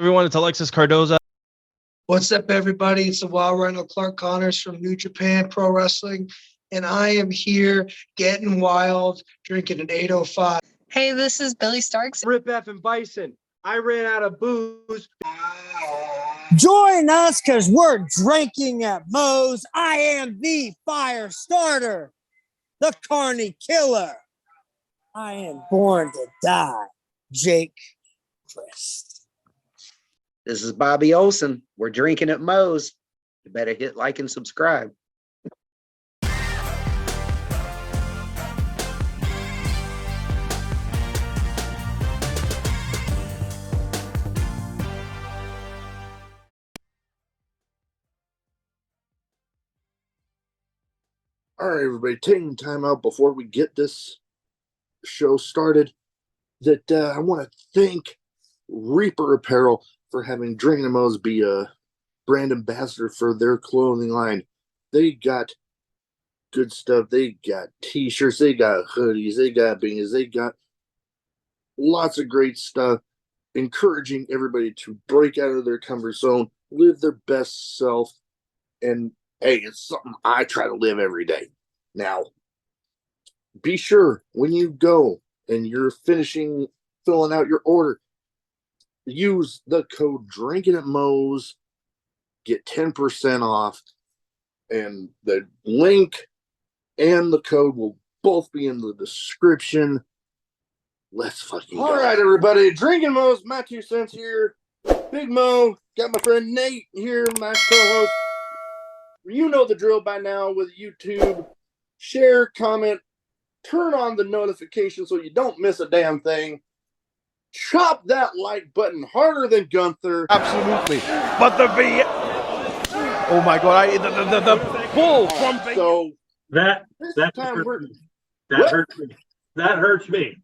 Everyone, it's Alexis Cardoza. What's up, everybody? It's the Wild Rhino Clark Connors from New Japan Pro Wrestling, and I am here getting wild, drinking an 805. Hey, this is Billy Starks. Rip F and Bison. I ran out of booze. Join us because we're drinking at Moe's. I am the fire starter, the Carney Killer. I am born to die, Jake Christ. This is Bobby Olson. We're drinking at Moe's. You better hit like and subscribe. All right, everybody, taking time out before we get this show started, that I want to thank Reaper Apparel for having Drinking at Moe's be a brand ambassador for their clothing line. They got good stuff. They got t-shirts. They got hoodies. They got beanies. They got lots of great stuff, encouraging everybody to break out of their comfort zone, live their best self, and hey, it's something I try to live every day. Now, be sure when you go and you're filling out your order, use the code Drinking at Moe's, get 10% off, and the link and the code will both be in the description. Let's fucking go. All right, everybody, Drinking Moe's, my 2 cents here. Big Mo, got my friend Nate here, my co-host. You know the drill by now with YouTube. Share, comment, turn on the notification so you don't miss a damn thing. Chop that like button harder than Gunther. Absolutely. But oh my God, the bull from so that hurts me.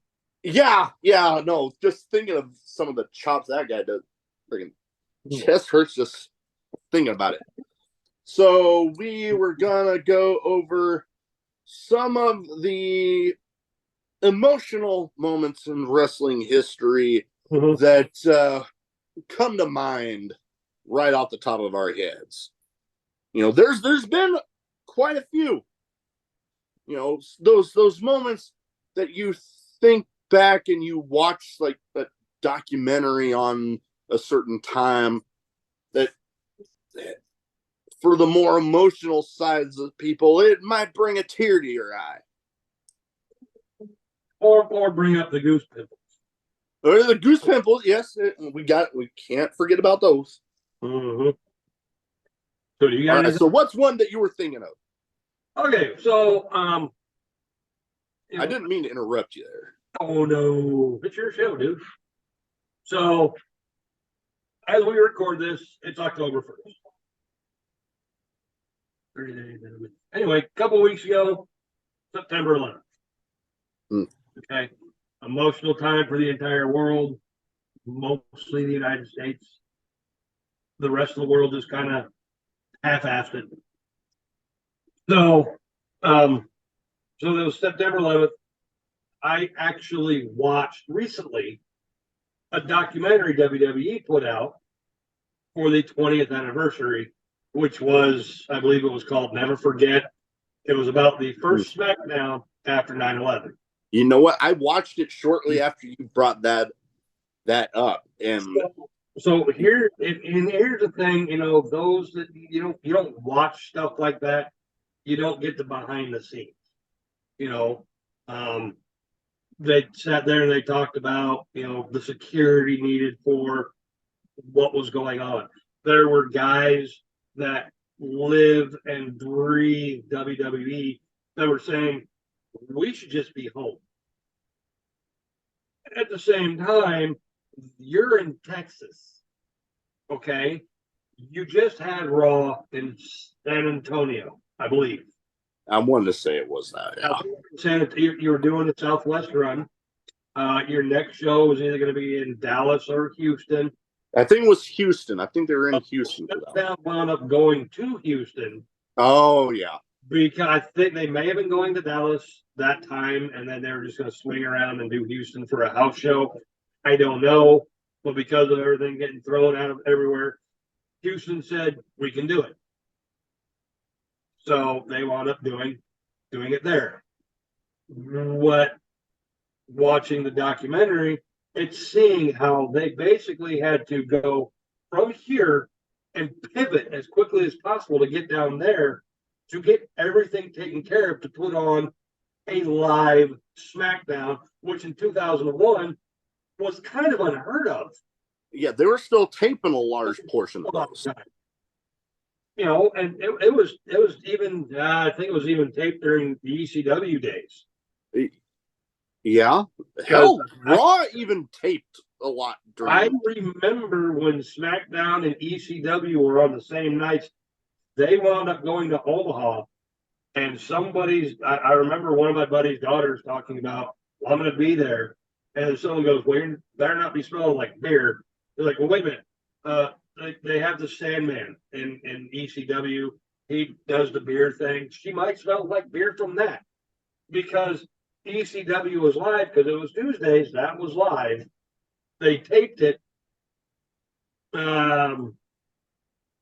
Yeah, no, just thinking of some of the chops that guy does. Freaking chest hurts just thinking about it. So we were gonna go over some of the emotional moments in wrestling history that come to mind right off the top of our heads. You know, there's been quite a few. You know, those moments that you think back and you watch like that documentary on a certain time that for the more emotional sides of people, it might bring a tear to your eye. Or bring up the goose pimples. Or the goose pimples, yes. We can't forget about those. Mm-hmm. So do you guys? Right, so what's one that you were thinking of? Okay, so I didn't mean to interrupt you there. Oh no, it's your show, dude. So as we record this, it's October 1st. 30 days. Anyway, a couple weeks ago, September 11th. Okay. Emotional time for the entire world, mostly the United States. The rest of the world is kind of half-assed it. So, so it was September 11th. I actually watched recently a documentary WWE put out for the 20th anniversary, which was, I believe it was called Never Forget. It was about the first Smackdown after 9/11. You know what? I watched it shortly after you brought that up, and so here's the thing. You know, those that you don't watch stuff like that, you don't get the behind the scenes. You know, they sat there and they talked about the security needed for what was going on. There were guys that live and breathe WWE that were saying we should just be home. At the same time, you're in Texas, okay? You just had Raw in San Antonio, I believe. I wanted to say it was that. Yeah. You were doing the Southwest run. Your next show was either going to be in Dallas or Houston. I think it was Houston. I think they were in Houston. That wound up going to Houston. Oh, yeah. Because I think they may have been going to Dallas that time, and then they were just going to swing around and do Houston for a house show. I don't know. but because of everything getting thrown out of everywhere, Houston said, we can do it. So they wound up doing it there. Watching the documentary, it's seeing how they basically had to go from here and pivot as quickly as possible to get down there to get everything taken care of to put on a live Smackdown, which in 2001 was kind of unheard of. Yeah, they were still taping a large portion of those. You know, and it was even I think it was even taped during the ECW days. Yeah, hell, Raw even taped a lot. I remember when SmackDown and ECW were on the same nights. They wound up going to Omaha, and I remember one of my buddy's daughters talking about, well, I'm going to be there. And someone goes, well, you better not be smelling like beer. They're like, well, wait a minute. They have the Sandman in ECW. He does the beer thing. She might smell like beer from that because ECW was live because it was Tuesdays. That was live. They taped it. I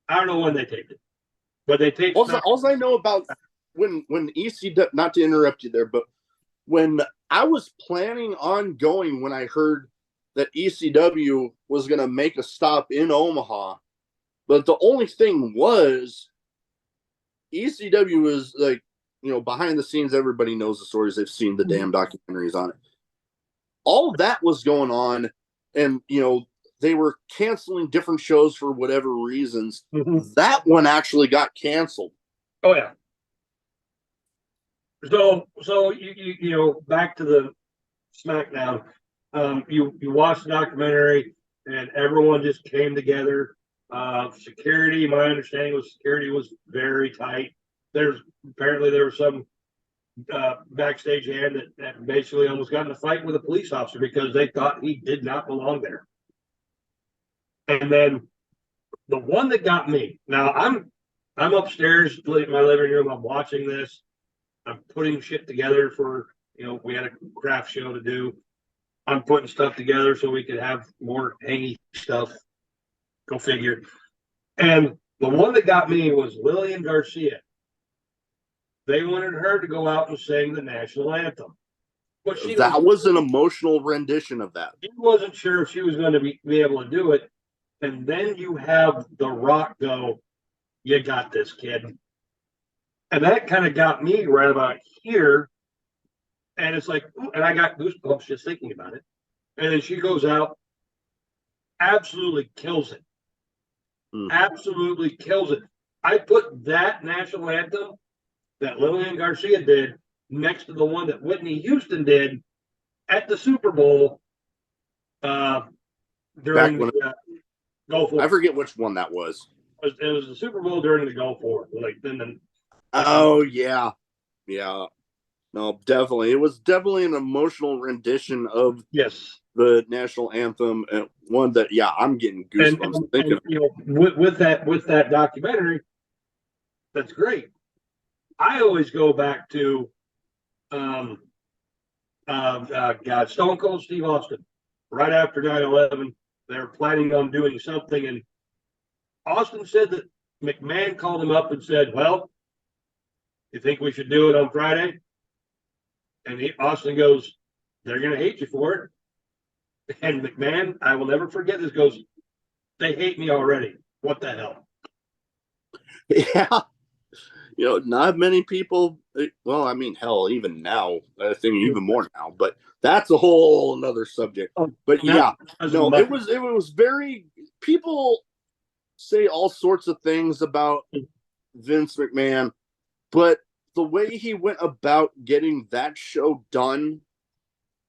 don't know when they taped it. But they taped. Also, I know about when ECW. Not to interrupt you there, but when I was planning on going, when I heard that ECW was going to make a stop in Omaha, but the only thing was ECW is like, you know, behind the scenes. Everybody knows the stories. They've seen the damn documentaries on it. All of that was going on, and you know, they were canceling different shows for whatever reasons. Mm-hmm. That one actually got canceled. Oh yeah. So you know, back to the SmackDown. You watched the documentary, and everyone just came together. Security, my understanding was security was very tight. There was some backstage hand that basically almost got in a fight with a police officer because they thought he did not belong there. And then the one that got me, now I'm upstairs in my living room, I'm watching this, I'm putting shit together for, you know, we had a craft show to do. I'm putting stuff together so we could have more hangy stuff. Go figure. And the one that got me was Lillian Garcia. They wanted her to go out and sing the national anthem. But that was an emotional rendition of that. She wasn't sure if she was going to be able to do it. And then you have The Rock go, you got this, kid. And that kind of got me right about here. And it's like, and I got goosebumps just thinking about it. And then she goes out, absolutely kills it. Absolutely kills it. I put that national anthem that Lillian Garcia did next to the one that Whitney Houston did at the Super Bowl during the Gulf War. I forget which one that was. It was the Super Bowl during the Gulf War. Like then. Oh yeah. No, definitely. It was definitely an emotional rendition of the national anthem, and one that I'm getting goosebumps thinking. You know, with that documentary, that's great. I always go back to Stone Cold Steve Austin. Right after 9/11, they were planning on doing something, and Austin said that McMahon called him up and said, well, you think we should do it on Friday? And Austin goes, they're going to hate you for it. And McMahon, I will never forget this, goes, they hate me already. What the hell? Yeah. You know, not many people, well, I mean, hell, even now, I think even more now, but that's a whole another subject. But it was very, people say all sorts of things about Vince McMahon, but the way he went about getting that show done,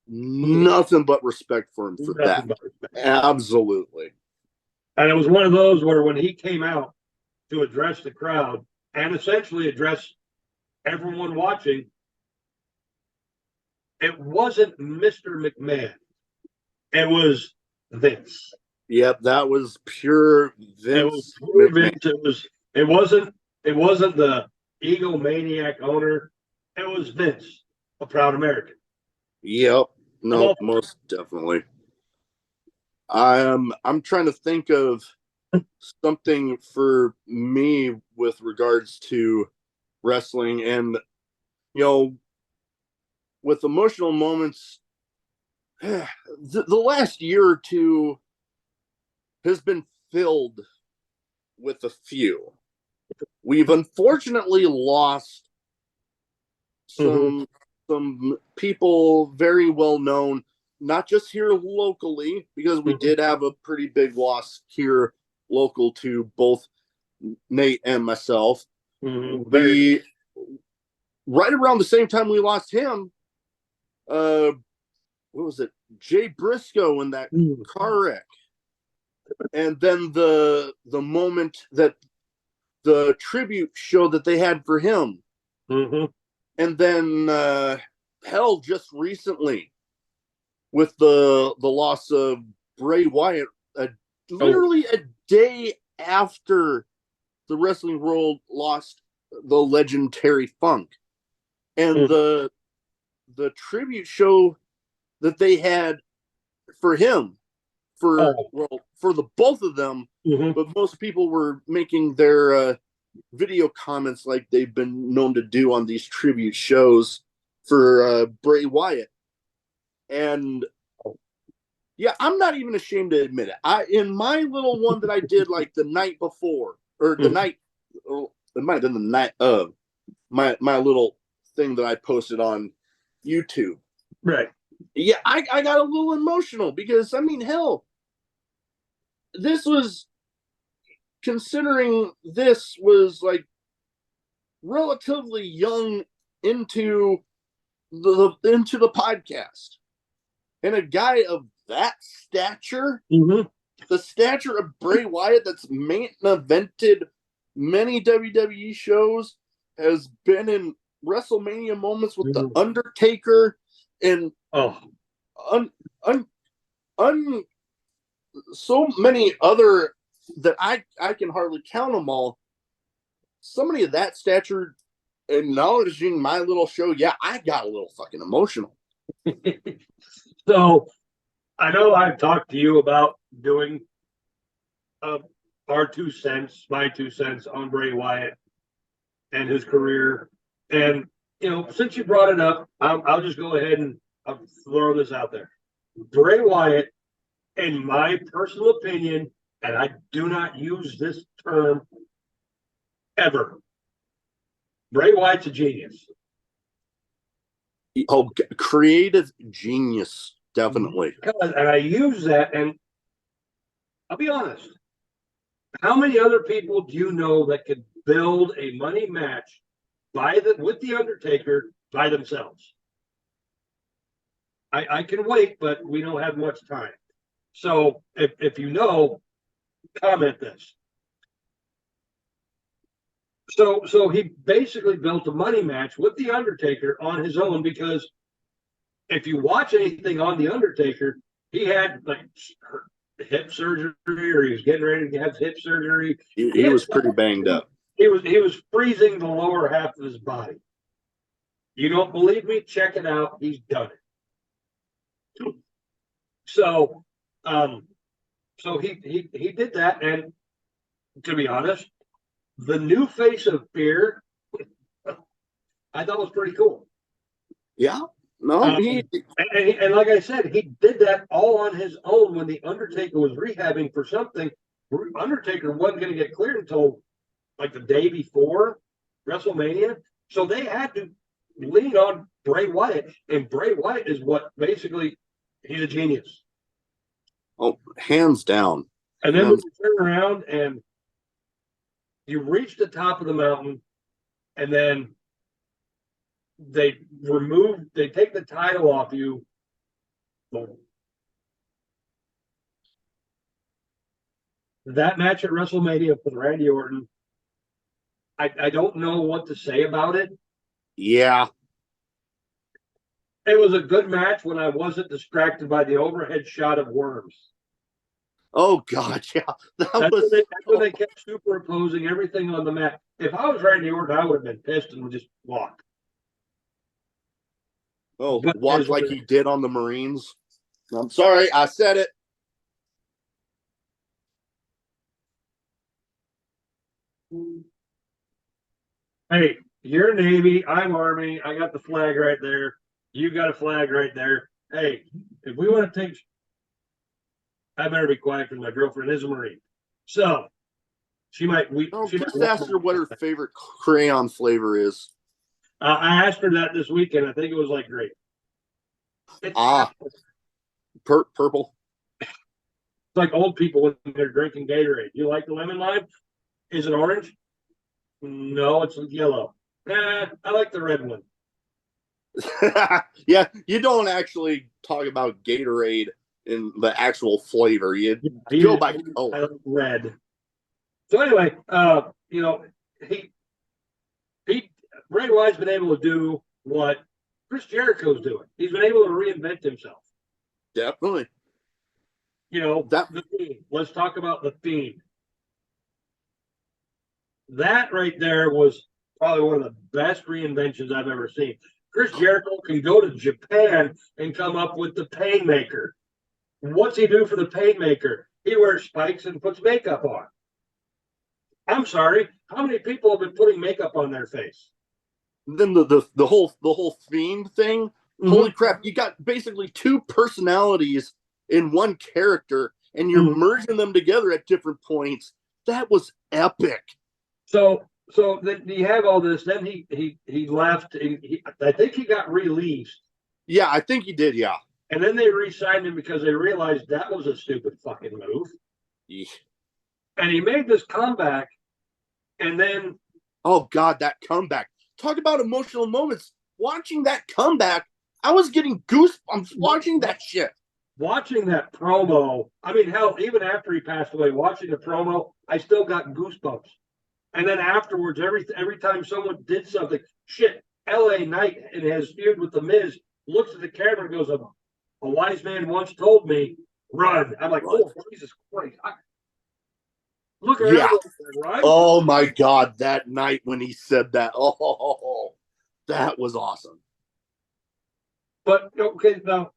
nothing but respect for him for that. Absolutely. And it was one of those where when he came out to address the crowd and essentially address everyone watching, it wasn't Mr. McMahon. It was Vince. Yep, that was pure Vince. It wasn't the egomaniac owner. It was Vince, a proud American. Yep. No, most definitely. I'm trying to think of something for me with regards to wrestling, and with emotional moments, the last year or two has been filled with a few. We've unfortunately lost some people very well known, not just here locally, because we did have a pretty big loss here local to both Nate and myself. We right around the same time we lost him, what was it? Jay Briscoe in that car wreck. And then the moment that the tribute show that they had for him. And then hell, just recently with the loss of Bray Wyatt, literally a day after the wrestling world lost the legendary Funk. And the tribute show that they had for him, for the both of them, but most people were making their video comments like they've been known to do on these tribute shows for Bray Wyatt. And yeah, I'm not even ashamed to admit it. In my little one that I did like the night before, or the night, it might have been the night of my little thing that I posted on YouTube. Right. Yeah, I got a little emotional because, I mean, hell, this was, considering this was like relatively young into the podcast, and a guy of that stature, the stature of Bray Wyatt, that's main evented many WWE shows, has been in WrestleMania moments with the Undertaker and so many other that I can hardly count them all. Somebody of that stature acknowledging my little show, yeah, I got a little fucking emotional. So I know I've talked to you about doing our 2 cents, my 2 cents on Bray Wyatt and his career. And, since you brought it up, I'll just go ahead and I'll throw this out there. Bray Wyatt, in my personal opinion, and I do not use this term ever, Bray Wyatt's a genius. Oh, creative genius, definitely. And I use that, and I'll be honest. How many other people do you know that could build a money match with the Undertaker by themselves? I can wait, but we don't have much time. So if you know, comment this. So he basically built a money match with the Undertaker on his own, because if you watch anything on the Undertaker, he had like hip surgery, or he was getting ready to have hip surgery. He was pretty banged up. He was freezing the lower half of his body. You don't believe me? Check it out. He's done it. So he did that, and to be honest, the new face of fear, I thought was pretty cool. Yeah. No, and like I said, he did that all on his own when the Undertaker was rehabbing for something. Undertaker wasn't going to get cleared until like the day before WrestleMania. So they had to lean on Bray Wyatt, and Bray Wyatt is what basically, he's a genius. Oh, hands down. And then when you turn around and you reach the top of the mountain, and then they take the title off you. That match at WrestleMania with Randy Orton, I don't know what to say about it. Yeah. It was a good match when I wasn't distracted by the overhead shot of worms. Oh, God, yeah. That's when they kept superimposing everything on the mat. If I was Randy Orton, I would have been pissed and would just walk. Oh, walk like he did on the Marines. I'm sorry, I said it. Hey, you're Navy, I'm Army. I got the flag right there. You got a flag right there. Hey, if we want to take, I better be quiet because my girlfriend is a Marine. So she might. Oh, She just might. ask her what her favorite crayon flavor is. I asked her that this weekend. I think it was like grape. It's Purple. like old people when they're drinking Gatorade. You like the lemon lime? Is it orange? No, it's yellow. I like the red one. Yeah, you don't actually talk about Gatorade in the actual flavor. You go by I color. like red. So anyway, you know, he Bray Wyatt's been able to do what Chris Jericho's doing. He's been able to reinvent himself. Definitely. You know, That the theme. Let's talk about the theme. That right there was probably one of the best reinventions I've ever seen. Chris Jericho can go to Japan and come up with the Painmaker. What's he do for the Painmaker? He wears spikes and puts makeup on. I'm sorry, how many people have been putting makeup on their face? then the whole theme thing. Mm-hmm. Holy crap! You got basically two personalities in one character, and you're merging them together at different points. That was epic. So then you have all this. Then he left. I think he got released. Yeah, I think he did. Yeah. And then they re-signed him because they realized that was a stupid fucking move. Yeah. And he made this comeback. And then, oh God, that comeback! Talk about emotional moments. Watching that comeback, I was getting goosebumps watching that shit. Watching that promo, I mean, hell, even after he passed away, watching the promo, I still got goosebumps. And then afterwards, every time someone did something, shit, LA Knight in his feud with The Miz looks at the camera and goes, a wise man once told me, run. I'm like, oh, Jesus Christ. Look around, Yeah. right? Oh my God, that night when he said that, oh, that was awesome. But okay, now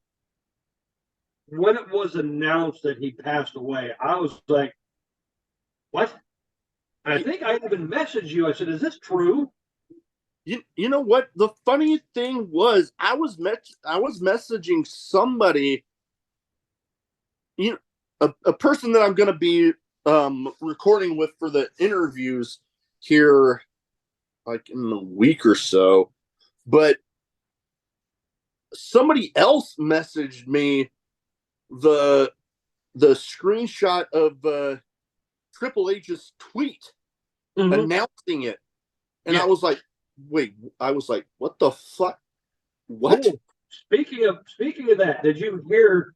when it was announced that he passed away, I was like, what? And I think I even messaged you. I said, is this true? You know what? The funny thing was, I was messaging somebody, a person that I'm going to be recording with for the interviews here, like in a week or so. But somebody else messaged me the screenshot of Triple H's tweet announcing it, and I was like, wait, what the fuck? What? Oh, speaking of that, did you hear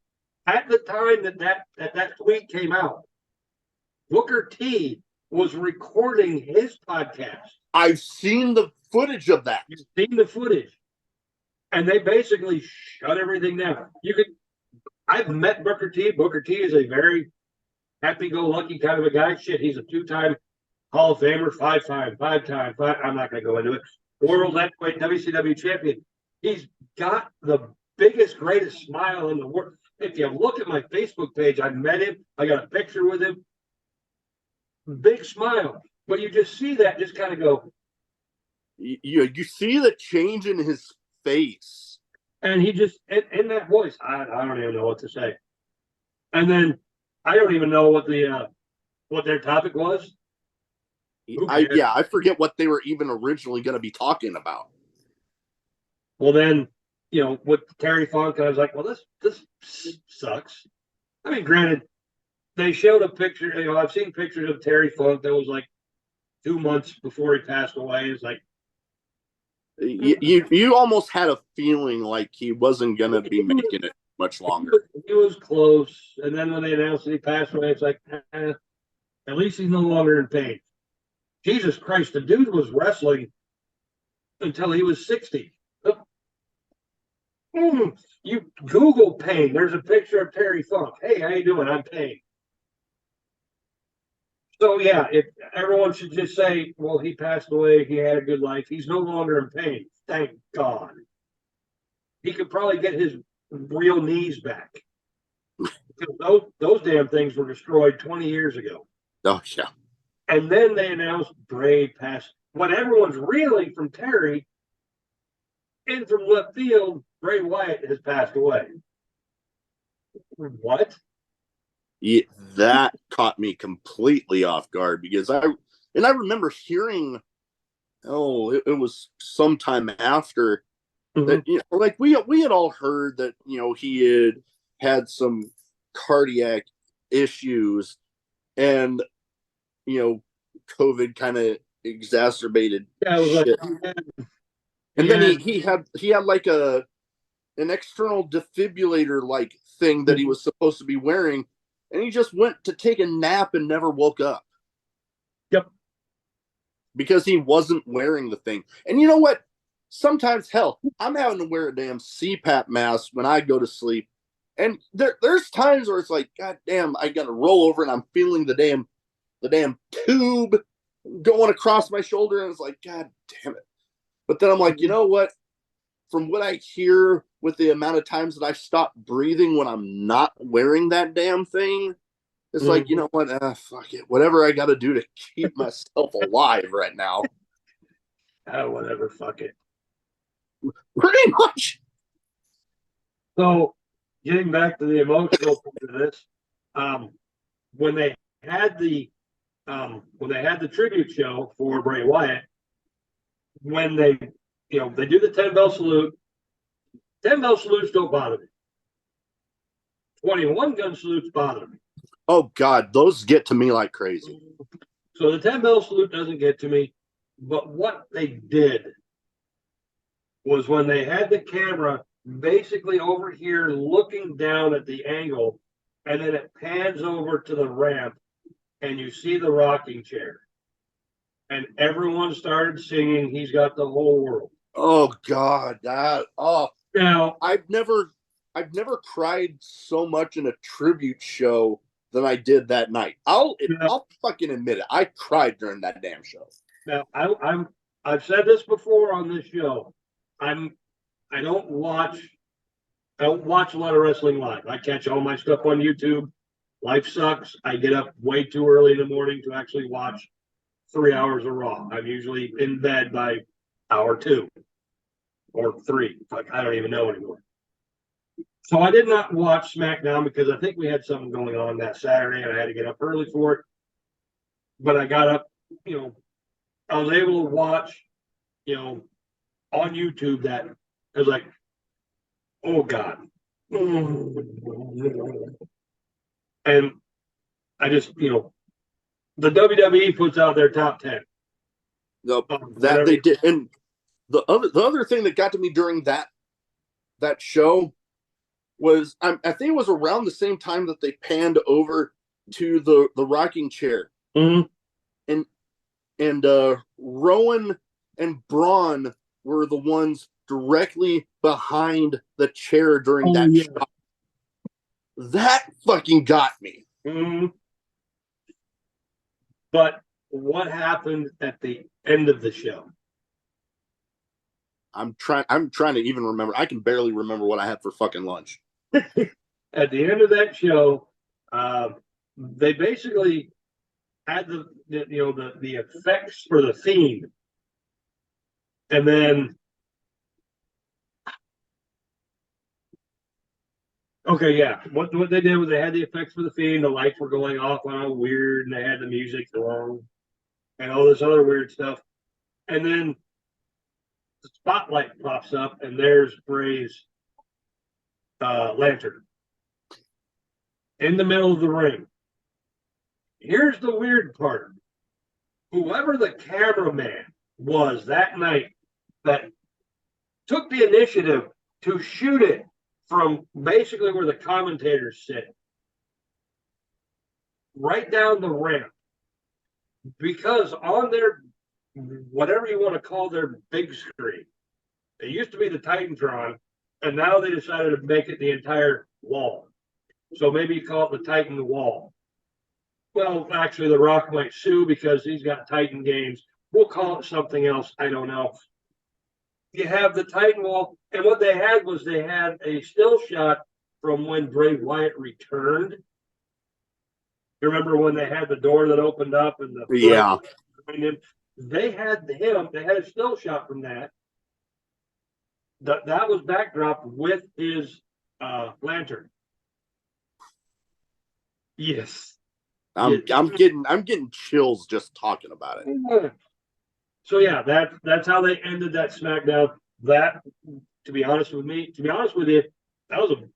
at the time that tweet came out, Booker T was recording his podcast. I've seen the footage of that. You've seen the footage. And they basically shut everything down. I've met Booker T. Booker T is a very happy-go-lucky kind of a guy. Shit, he's a 2-time Hall of Famer, 5-time. I'm not going to go into it. World Heavyweight WCW champion. He's got the biggest, greatest smile in the world. If you look at my Facebook page, I met him. I got a picture with him. Big smile. But you just see that, just kind of go. You see the change in his face. And he just, in that voice, I don't even know what to say. And then I don't even know what their topic was. I forget what they were even originally going to be talking about. Well, then, with Terry Funk, I was like, well, this sucks. I mean, granted, they showed a picture. I've seen pictures of Terry Funk that was like 2 months before he passed away. It's like, you almost had a feeling like he wasn't going to be making it much longer. He was close. And then when they announced that he passed away, it's like, at least he's no longer in pain. Jesus Christ, the dude was wrestling until he was 60. You Google pain. There's a picture of Terry Funk. Hey, how you doing? I'm pain. So yeah, if everyone should just say, well, he passed away, he had a good life, he's no longer in pain. Thank God. He could probably get his real knees back. Because those damn things were destroyed 20 years ago. Oh yeah. And then they announced Bray passed. When everyone's reeling from Terry, in from left field, Bray Wyatt has passed away. What? Yeah, that caught me completely off guard because I remember hearing, it was sometime after that, like we had all heard that, he had some cardiac issues and, COVID kind of exacerbated Yeah, it was shit. like, And then he had like an external defibrillator like thing that he was supposed to be wearing, and he just went to take a nap and never woke up. Yep. Because he wasn't wearing the thing. And you know what? Sometimes, hell, I'm having to wear a damn CPAP mask when I go to sleep. And there's times where it's like, God damn, I gotta roll over and I'm feeling the damn tube going across my shoulder, and it's like, God damn it. But then I'm like, you know what? From what I hear with the amount of times that I stop breathing when I'm not wearing that damn thing, it's like, you know what? Fuck it. Whatever I got to do to keep myself alive right now. Whatever. Fuck it. Pretty much. So, getting back to the emotional part of this, when they had the tribute show for Bray Wyatt, when they do the 10 bell salute. 10 bell salutes don't bother me. 21 gun salutes bother me. Oh God, those get to me like crazy. So the 10 bell salute doesn't get to me, but what they did was when they had the camera basically over here looking down at the angle, and then it pans over to the ramp, and you see the rocking chair, and everyone started singing "He's Got the Whole World." Oh God, Now I've never cried so much in a tribute show than I did that night. I'll fucking admit it. I cried during that damn show. Now I've said this before on this show. I don't watch a lot of wrestling live. I catch all my stuff on YouTube. Life sucks. I get up way too early in the morning to actually watch 3 hours of Raw. I'm usually in bed by hour 2 or 3. Like, I don't even know anymore. So I did not watch SmackDown because I think we had something going on that Saturday and I had to get up early for it. But I got up, I was able to watch, on YouTube that I was like, oh God. And I just, the WWE puts out their top 10. That they did. And the other thing that got to me during that show was I think it was around the same time that they panned over to the rocking chair. Mm-hmm. And Rowan and Braun were the ones directly behind the chair during that shot. That fucking got me. Mm-hmm. But what happened at the end of the show? I'm trying to even remember. I can barely remember what I had for fucking lunch. At the end of that show, they basically had the effects for the theme, and then what they did was they had the effects for the theme. The lights were going off on all weird, and they had the music going, and all this other weird stuff, and then the spotlight pops up, and there's Bray's lantern in the middle of the ring. Here's the weird part. Whoever the cameraman was that night that took the initiative to shoot it from basically where the commentators sit, right down the ramp, because on their, whatever you want to call their big screen, it used to be the Titantron, and now they decided to make it the entire wall. So maybe you call it the Titan wall. Well, actually, The Rock might sue because he's got Titan games. We'll call it something else. I don't know. You have the Titan wall, and what they had was they had a still shot from when Bray Wyatt returned. You remember when they had the door that opened up and the Yeah. behind him? They had a still shot from that. That was backdropped with his lantern. Yes. I'm getting chills just talking about it. So yeah, that's how they ended that SmackDown. That, to be honest with you, that was a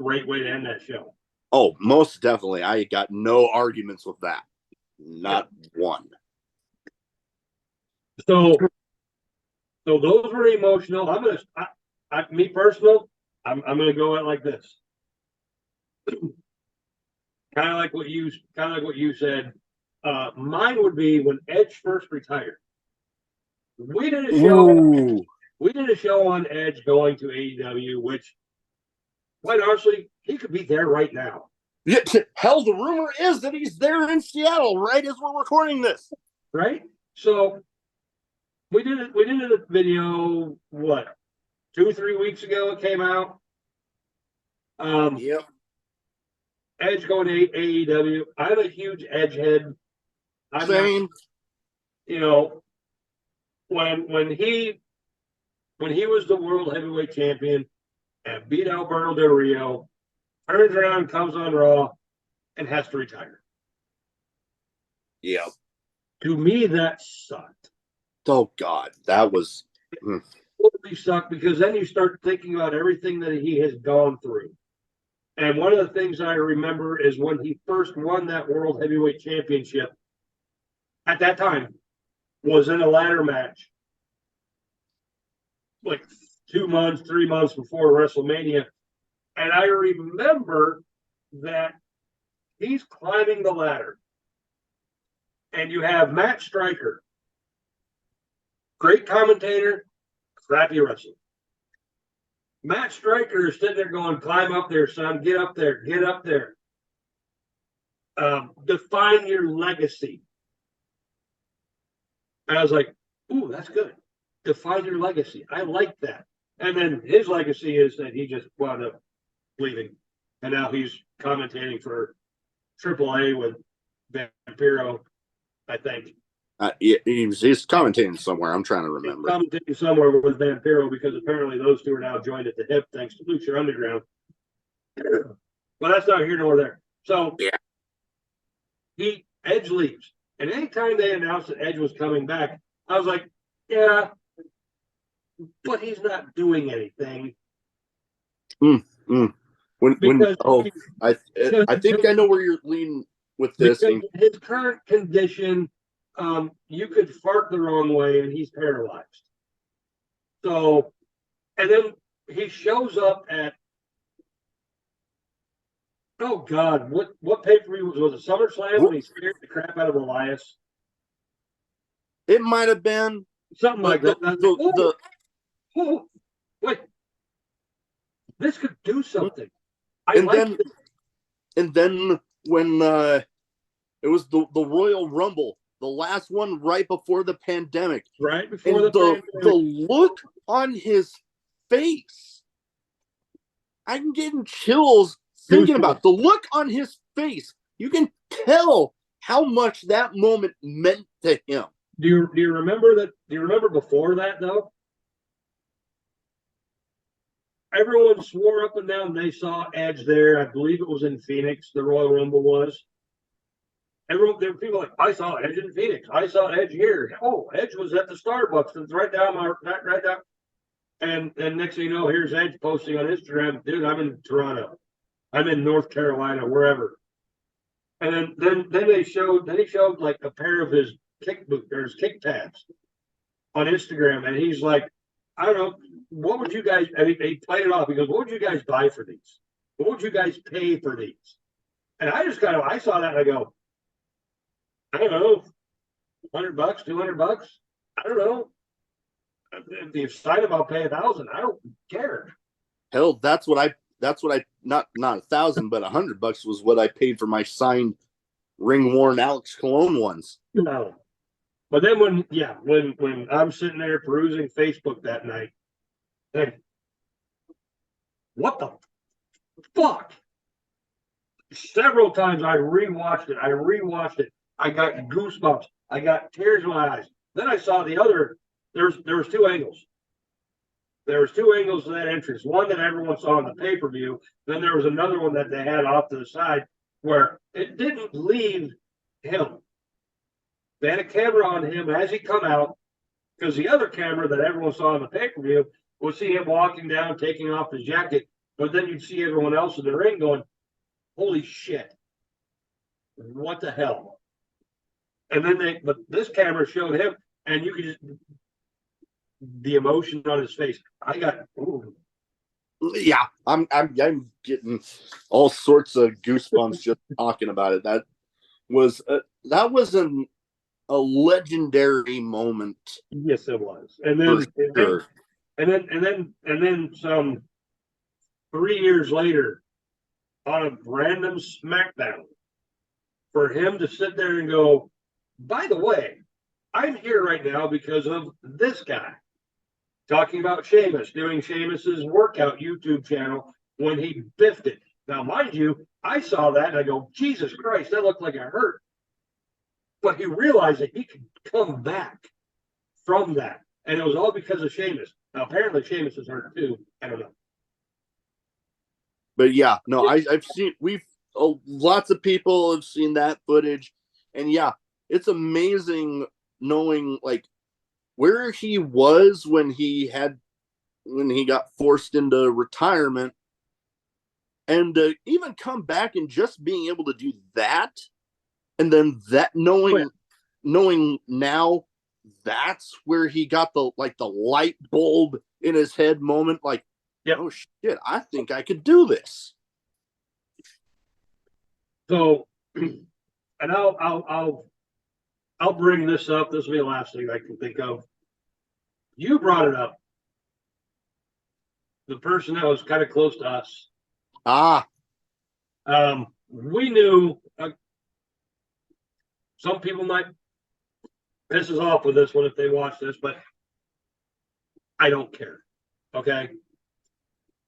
great way to end that show. Oh, most definitely. I got no arguments with that. Not one. So those were emotional. Me personal, I'm gonna go out like this. kind of like what you said. Mine would be when Edge first retired. We did a show. Ooh. We did a show on Edge going to AEW, which, quite honestly, he could be there right now. Yeah, hell, the rumor is that he's there in Seattle right as we're recording this. Right? So we did a video, what, 2-3 weeks ago it came out. Yep. Edge going to AEW. I'm a huge Edge head. Same. You know, when he was the world heavyweight champion and beat Alberto Del Rio, turns around, comes on Raw, and has to retire. Yep. To me, that sucked. Oh God, that was Totally sucked, because then you start thinking about everything that he has gone through. And one of the things I remember is when he first won that World Heavyweight Championship, at that time, was in a ladder match, like 2 months, 3 months before WrestleMania. And I remember that he's climbing the ladder. And you have Matt Striker, great commentator, crappy wrestler. Matt Striker is sitting there going, climb up there, son, get up there, get up there. Define your legacy. And I was like, ooh, that's good. Define your legacy. I like that. And then his legacy is that he just wound up leaving. And now he's commentating for AAA with Vampiro, I think. He's commentating somewhere. I'm trying to remember. He's commentating somewhere with Vampiro, because apparently those two are now joined at the hip thanks to Lucha Underground. But that's not here nor there. So yeah. Edge leaves. And anytime they announced that Edge was coming back, I was like, yeah, but he's not doing anything. I think I know where you're leaning with this. His current condition, you could fart the wrong way and he's paralyzed. So, and then he shows up at, oh God, what pay-per-view was it? SummerSlam when he scared the crap out of Elias? It might have been something like that. Wait, this could do something. And then when it was the Royal Rumble, the last one right before the pandemic. Right before the look on his face. I'm getting chills thinking about the look on his face. You can tell how much that moment meant to him. Do you remember that? Do you remember before that though? Everyone swore up and down they saw Edge there. I believe it was in Phoenix. The Royal Rumble was. There were people like, I saw Edge in Phoenix. I saw Edge here. Oh, Edge was at the Starbucks. It's right down. And next thing you know, here's Edge posting on Instagram. Dude, I'm in Toronto. I'm in North Carolina, wherever. And then he showed like a pair of his kick boot or his kick pads on Instagram, and he's like, I don't know, what would you guys? And he played it off. He goes, what would you guys buy for these? What would you guys pay for these? And I just I saw that and I go, I don't know, $100, $200. I don't know. If you sign them, I'll pay $1,000. I don't care. Hell, that's what I not $1,000, but $100 was what I paid for my signed ring worn Alex Cologne ones. No. But then when I'm sitting there perusing Facebook that night, then what the fuck? several times I rewatched it. I got goosebumps. I got tears in my eyes. Then I saw the other. There was two angles. There was two angles to that entrance. One that everyone saw in the pay-per-view. Then there was another one that they had off to the side where it didn't leave him. They had a camera on him as he come out, because the other camera that everyone saw in the pay-per-view would see him walking down, taking off his jacket, but then you'd see everyone else in the ring going, holy shit, what the hell? And then but this camera showed him, and you could just, the emotion on his face. I got, ooh. Yeah, I'm getting all sorts of goosebumps just talking about it. That was a legendary moment. Yes, it was. And then, sure. and then some 3 years later, on a random Smackdown, for him to sit there and go, by the way, I'm here right now because of this guy. Talking about Sheamus, doing Sheamus's workout YouTube channel when he biffed it. Now, mind you, I saw that and I go, Jesus Christ, that looked like it hurt. But he realized that he could come back from that. And it was all because of Sheamus. Now, apparently Sheamus is hurt too. I don't know. But yeah, no, I've seen, lots of people have seen that footage. And yeah, it's amazing knowing like where he was when he got forced into retirement, and to even come back and just being able to do that, and then that knowing now that's where he got the light bulb in his head moment, like, yep. Oh shit, I think I could do this. So, and I'll bring this up. This will be the last thing I can think of. You brought it up. The person that was kind of close to us. We knew some people might piss us off with this one if they watch this, but I don't care. Okay.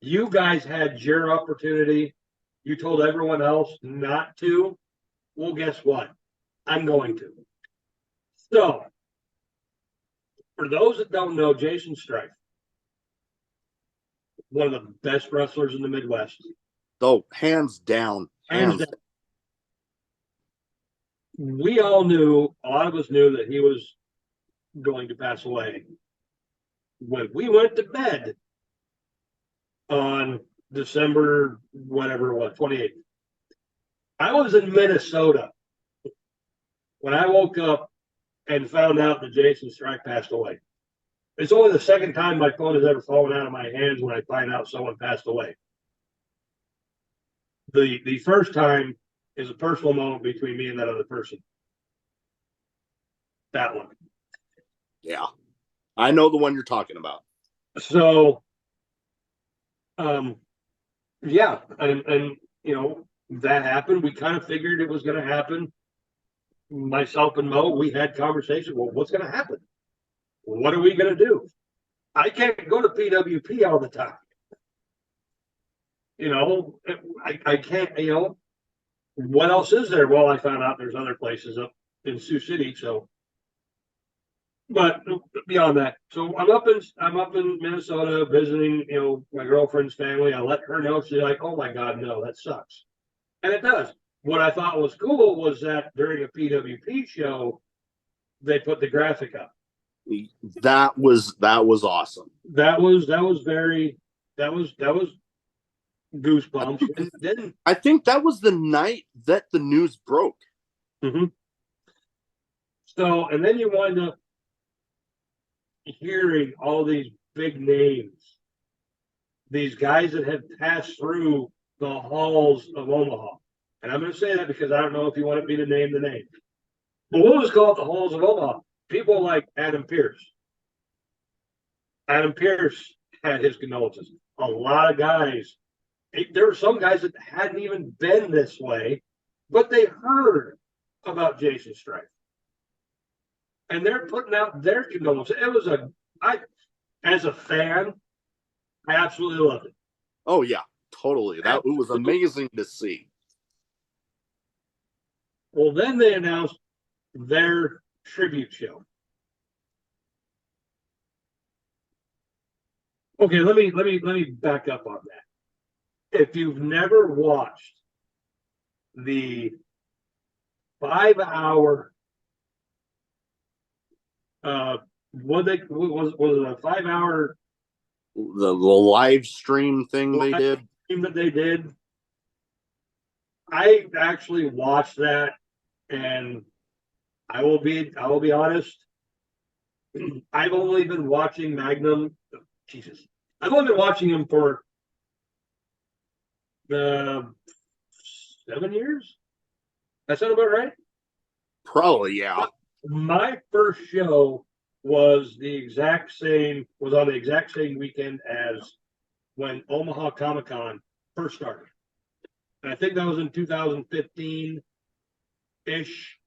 You guys had your opportunity. You told everyone else not to. Well, guess what? I'm going to. So, for those that don't know, Jaysin Strife, one of the best wrestlers in the Midwest. Oh, hands down. Hands down. We all knew, a lot of us knew that he was going to pass away. When we went to bed on December, whatever it was, 28th, I was in Minnesota when I woke up and found out that Jaysin Strife passed away. It's only the second time my phone has ever fallen out of my hands when I find out someone passed away. The first time is a personal moment between me and that other person. That one. Yeah. I know the one you're talking about. So, yeah, and you know, that happened. We kind of figured it was going to happen. Myself and Mo, we had conversations. Well, what's going to happen? What are we going to do? I can't go to PWP all the time. You know, I can't, you know, what else is there? Well, I found out there's other places up in Sioux City. So, but beyond that, so I'm up in Minnesota visiting, you know, my girlfriend's family. I let her know. She's like, oh my God, no, that sucks. And it does. What I thought was cool was that during a PWP show, they put the graphic up. That was awesome. That was goosebumps. And then I think that was the night that the news broke. Mm-hmm. So, and then you wind up hearing all these big names, these guys that have passed through the halls of Omaha. And I'm going to say that because I don't know if you want me to name the name. But we'll just call it the halls of Omaha. People like Adam Pearce. Adam Pearce had his condolences. A lot of guys. There were some guys that hadn't even been this way, but they heard about Jaysin Strife. And they're putting out their condolences. It was as a fan, I absolutely loved it. Oh yeah, totally. It was amazing to see. Well, then they announced their tribute show. Okay, let me back up on that. If you've never watched the 5-hour was it a 5-hour The live stream thing they did. stream that they did? I actually watched that, and I will be honest. I've only been watching Magnum. Jesus, I've only been watching him for the 7 years. That sound about right? Probably, yeah. My first show was on the exact same weekend as when Omaha Comic Con first started. And I think that was in 2015 ish.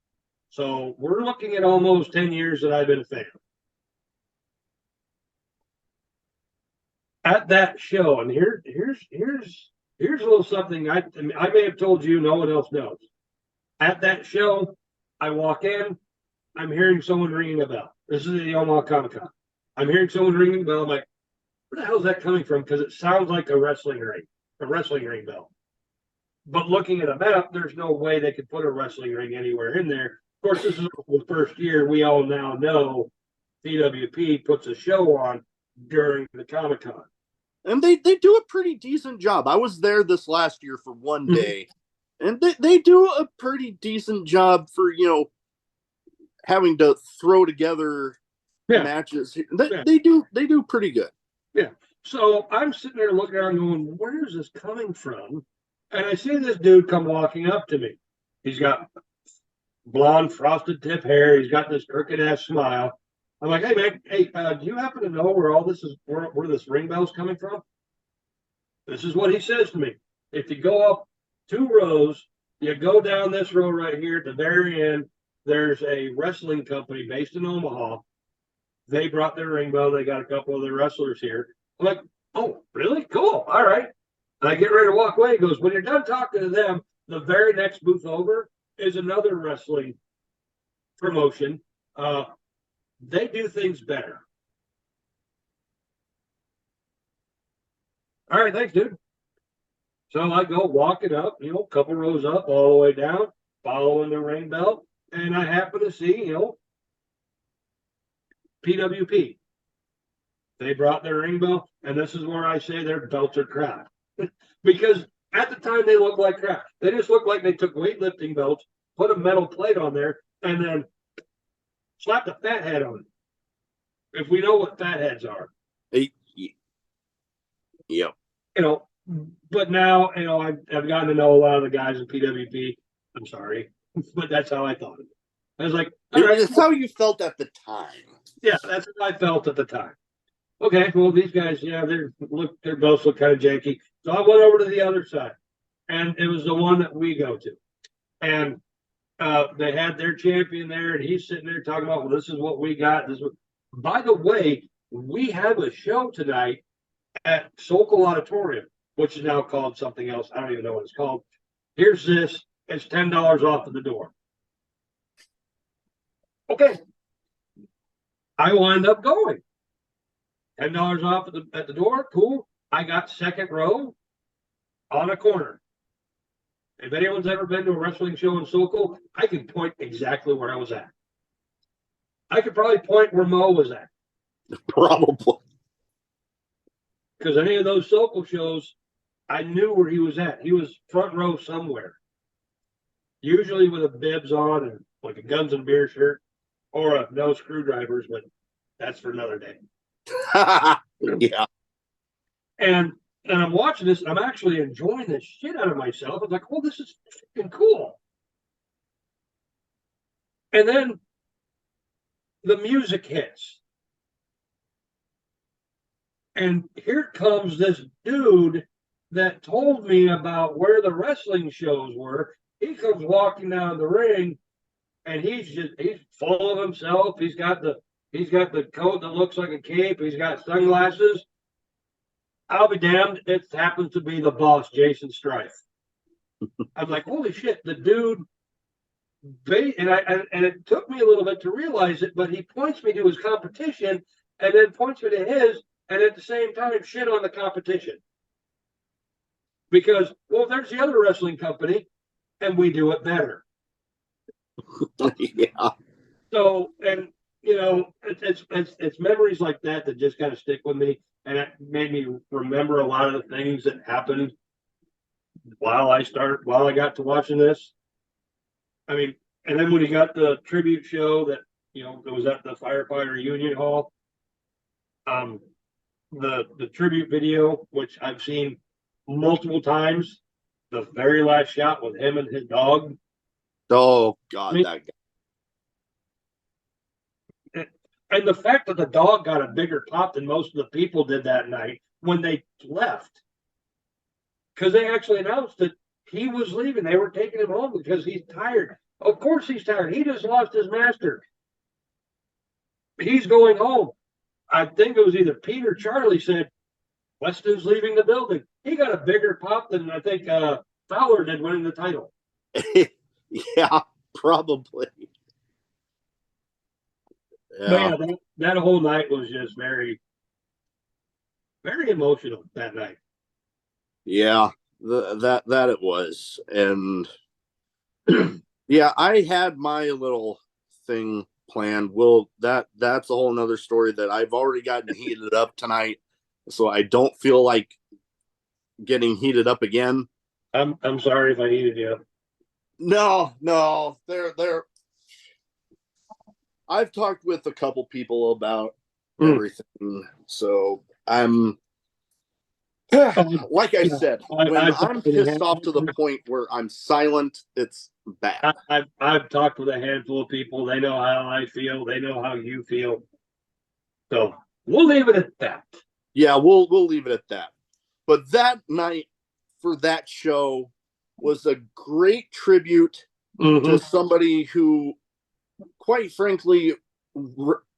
So we're looking at almost 10 years that I've been a fan. At that show, and here's a little something I may have told you, no one else knows. At that show, I walk in, I'm hearing someone ringing a bell. This is the Omaha Comic Con. I'm hearing someone ringing a bell. I'm like, where the hell is that coming from? Because it sounds like a wrestling ring bell. But looking at a map, there's no way they could put a wrestling ring anywhere in there. Of course, this is the first year. We all now know PWP puts a show on during the Comic Con. And they do a pretty decent job. I was there this last year for one day, and they do a pretty decent job for, having to throw together matches. They do pretty good. Yeah. So I'm sitting there looking around going, where is this coming from? And I see this dude come walking up to me. He's got blonde frosted tip hair. He's got this crooked ass smile. I'm like, hey man, do you happen to know where all this is, where this ring bell's coming from? This is what he says to me. If you go up 2 rows, you go down this row right here at the very end, there's a wrestling company based in Omaha. They brought their ring bell. They got a couple of their wrestlers here. I'm like, oh, really? Cool. All right. And I get ready to walk away. He goes, when you're done talking to them, the very next booth over is another wrestling promotion. They do things better. All right, thanks, dude. So I go walking up, a couple rows up, all the way down, following the ring bell, and I happen to see, PWP. They brought their ring bell, and this is where I say their belts are crap. Because at the time they looked like crap. They just looked like they took weightlifting belts, put a metal plate on there, and then slapped a fat head on it. If we know what fat heads are. Yep. But now, I've gotten to know a lot of the guys in PWP. I'm sorry, but that's how I thought of it. I was like, all right. That's how you felt at the time. Yeah, that's how I felt at the time. Okay, well, these guys, their belts look kind of janky. So I went over to the other side, and it was the one that we go to. And they had their champion there, and he's sitting there talking about, well, this is what we got. By the way, we have a show tonight at Sokol Auditorium, which is now called something else. I don't even know what it's called. Here's this. It's $10 off at the door. Okay. I wind up going. $10 off at the door. Cool. I got second row on a corner. If anyone's ever been to a wrestling show in Sokol, I can point exactly where I was at. I could probably point where Mo was at. Probably. Because any of those Sokol shows, I knew where he was at. He was front row somewhere. Usually with a bibs on and like a Guns and Beer shirt or a no screwdrivers, but that's for another day. Yeah. And I'm watching this, and I'm actually enjoying the shit out of myself. I'm like, oh, this is freaking cool. And then the music hits. And here comes this dude that told me about where the wrestling shows were. He comes walking down the ring, and he's full of himself. He's got the coat that looks like a cape. He's got sunglasses. I'll be damned. It happens to be the boss, Jaysin Strife. I'm like, holy shit, the dude and it took me a little bit to realize it, but he points me to his competition and then points me to his, and at the same time shit on the competition. Because, well, there's the other wrestling company, and we do it better. Yeah. So, and it's memories like that that just kind of stick with me, and it made me remember a lot of the things that happened while I got to watching this. I mean, and then when he got the tribute show that was at the firefighter union hall, the tribute video, which I've seen multiple times, the very last shot with him and his dog. Oh God, that guy. And the fact that the dog got a bigger pop than most of the people did that night when they left, because they actually announced that he was leaving. They were taking him home because he's tired. Of course he's tired. He just lost his master. He's going home. I think it was either Pete or Charlie said, Weston's leaving the building. He got a bigger pop than I think Fowler did winning the title. Yeah, probably. Yeah. But yeah, that whole night was just very, very emotional that night. Yeah, that it was. And yeah, I had my little thing planned. Well, that's a whole nother story that I've already gotten heated up tonight, so I don't feel like getting heated up again. I'm sorry if I heated you up. No, they're I've talked with a couple people about everything, so I'm like I said, when I'm pissed off to the point where I'm silent, it's bad. I've talked with a handful of people. They know how I feel. They know how you feel. So we'll leave it at that. Yeah, we'll leave it at that. But that night for that show was a great tribute to somebody who, quite frankly,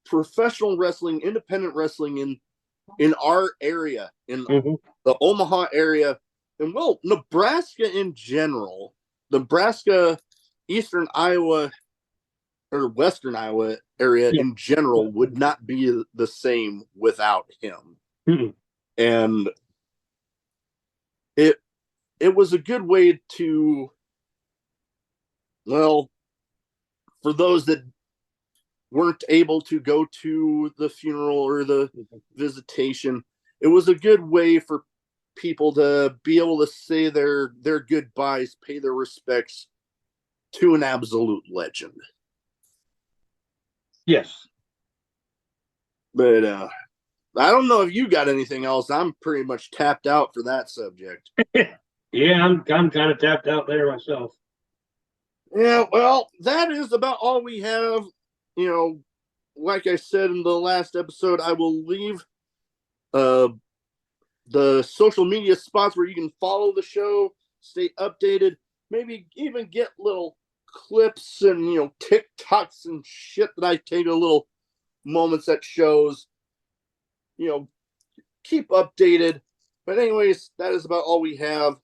professional wrestling, independent wrestling in our area, in the Omaha area, and well, Nebraska in general, Nebraska, Eastern Iowa, or Western Iowa area in general would not be the same without him. And it was a good way to, well, for those that weren't able to go to the funeral or the visitation, it was a good way for people to be able to say their goodbyes, pay their respects to an absolute legend. Yes. But I don't know if you got anything else. I'm pretty much tapped out for that subject. Yeah, I'm kind of tapped out there myself. Yeah, well, that is about all we have. Like I said in the last episode, I will leave the social media spots where you can follow the show, stay updated, maybe even get little clips and TikToks and shit that I take a little moments at shows. Keep updated. But anyways, that is about all we have.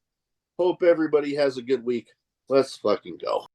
Hope everybody has a good week. Let's fucking go.